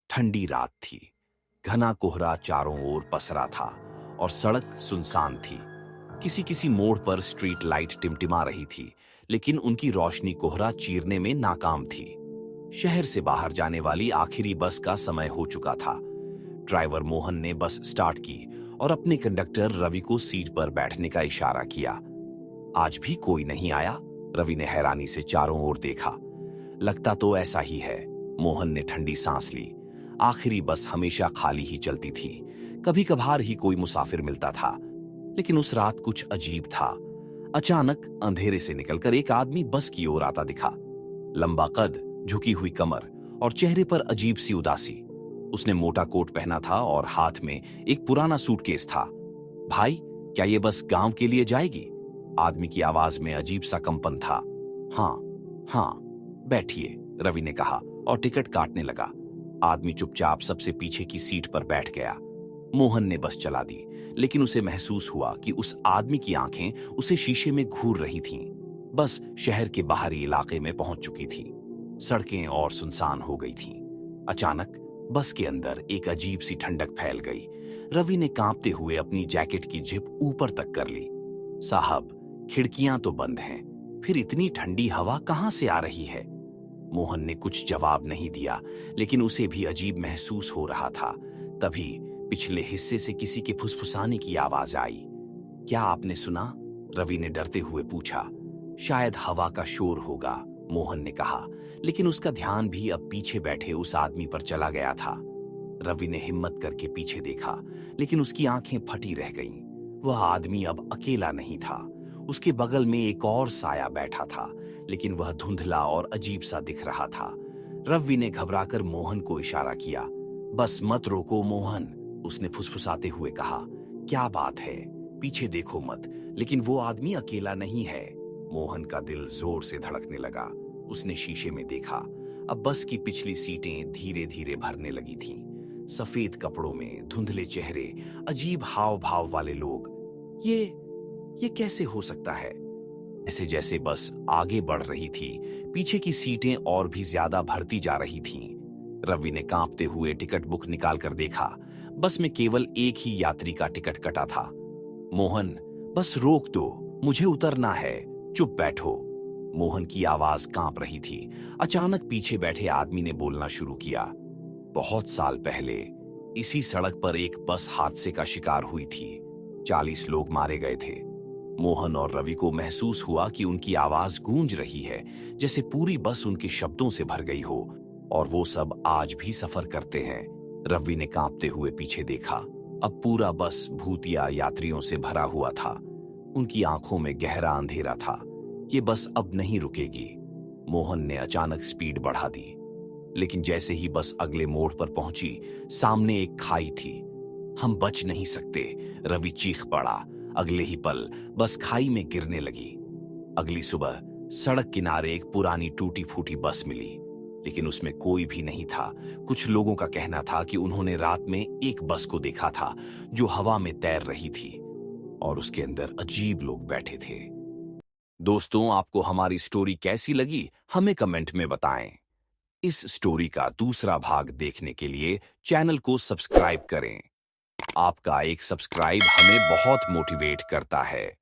ठंडी रात थी। घना कोहरा चारों ओर पसरा था और सड़क सुनसान थी। किसी किसी मोड़ पर स्ट्रीट लाइट टिमटिमा रही थी, लेकिन उनकी रोशनी कोहरा चीरने में नाकाम थी। शहर से बाहर जाने वाली आखिरी बस का समय हो चुका था। ड्राइवर मोहन ने बस स्टार्ट की और अपने कंडक्टर रवि को सीट पर बैठने का इशारा किया। आज भी कोई नहीं आया? रवि ने हैरानी से चारों ओर देखा। लगता तो ऐसा ही है। मोहन ने ठंडी सांस ली। आखिरी बस हमेशा खाली ही चलती थी। कभी कभार ही कोई मुसाफिर मिलता था, लेकिन उस रात कुछ अजीब था। अचानक अंधेरे से निकलकर एक आदमी बस की ओर आता दिखा। लंबा कद, झुकी हुई कमर और चेहरे पर अजीब सी उदासी। उसने मोटा कोट पहना था और हाथ में एक पुराना सूटकेस था। भाई, क्या ये बस गांव के लिए जाएगी? आदमी की आवाज में अजीब सा कंपन था। हाँ, हाँ, बैठिए, रवि ने कहा और टिकट काटने लगा। आदमी चुपचाप सबसे पीछे की सीट पर बैठ गया। मोहन ने बस चला दी, लेकिन उसे महसूस हुआ कि उस आदमी की आंखें उसे शीशे में घूर रही थीं। बस शहर के बाहरी इलाके में पहुंच चुकी थी। सड़कें और सुनसान हो गई थीं। अचानक बस के अंदर एक अजीब सी ठंडक फैल गई। रवि ने कांपते हुए अपनी जैकेट की जिप ऊपर तक कर ली। साहब, खिड़कियां तो बंद हैं, फिर इतनी ठंडी हवा कहां से आ रही है? मोहन ने कुछ जवाब नहीं दिया, लेकिन उसे भी अजीब महसूस हो रहा था। तभी पिछले हिस्से से किसी के फुसफुसाने की आवाज आई। क्या आपने सुना? रवि ने डरते हुए पूछा। शायद हवा का शोर होगा, मोहन ने कहा, लेकिन उसका ध्यान भी अब पीछे बैठे उस आदमी पर चला गया था। रवि ने हिम्मत करके पीछे देखा, लेकिन उसकी आंखें फटी रह गईं। वह आदमी अब अकेला नहीं था। उसके बगल में एक और साया बैठा था, लेकिन वह धुंधला और अजीब सा दिख रहा था। रवि ने घबराकर मोहन को इशारा किया। बस मत रोको मोहन, उसने फुसफुसाते हुए कहा। क्या बात है? पीछे देखो मत। लेकिन वो आदमी अकेला नहीं है। मोहन का दिल जोर से धड़कने लगा। उसने शीशे में देखा। अब बस की पिछली सीटें धीरे धीरे भरने लगी थीं। सफेद कपड़ों में धुंधले चेहरे, अजीब हाव भाव वाले लोग। ये कैसे हो सकता है? ऐसे जैसे बस आगे बढ़ रही थी, पीछे की सीटें और भी ज्यादा भरती जा रही थीं। रवि ने कांपते हुए टिकट बुक निकालकर देखा। बस में केवल एक ही यात्री का टिकट कटा था। मोहन, बस रोक दो, मुझे उतरना है, चुप बैठो। मोहन की आवाज कांप रही थी। अचानक पीछे बैठे आदमी ने बोलना शुरू किया। बहुत साल पहले इसी सड़क पर एक बस हादसे का शिकार हुई थी। 40 लोग मारे गए थे। मोहन और रवि को महसूस हुआ कि उनकी आवाज गूंज रही है, जैसे पूरी बस उनके शब्दों से भर गई हो, और वो सब आज भी सफर करते हैं। रवि ने कांपते हुए पीछे देखा। अब पूरा बस भूतिया यात्रियों से भरा हुआ था। उनकी आंखों में गहरा अंधेरा था। ये बस अब नहीं रुकेगी। मोहन ने अचानक स्पीड बढ़ा दी, लेकिन जैसे ही बस अगले मोड़ पर पहुंची, सामने एक खाई थी। हम बच नहीं सकते, रवि चीख पड़ा। अगले ही पल बस खाई में गिरने लगी। अगली सुबह सड़क किनारे एक पुरानी टूटी फूटी बस मिली, लेकिन उसमें कोई भी नहीं था। कुछ लोगों का कहना था कि उन्होंने रात में एक बस को देखा था जो हवा में तैर रही थी, और उसके अंदर अजीब लोग बैठे थे। दोस्तों, आपको हमारी स्टोरी कैसी लगी, हमें कमेंट में बताएं। इस स्टोरी का दूसरा भाग देखने के लिए चैनल को सब्सक्राइब करें। आपका एक सब्सक्राइब हमें बहुत मोटिवेट करता है।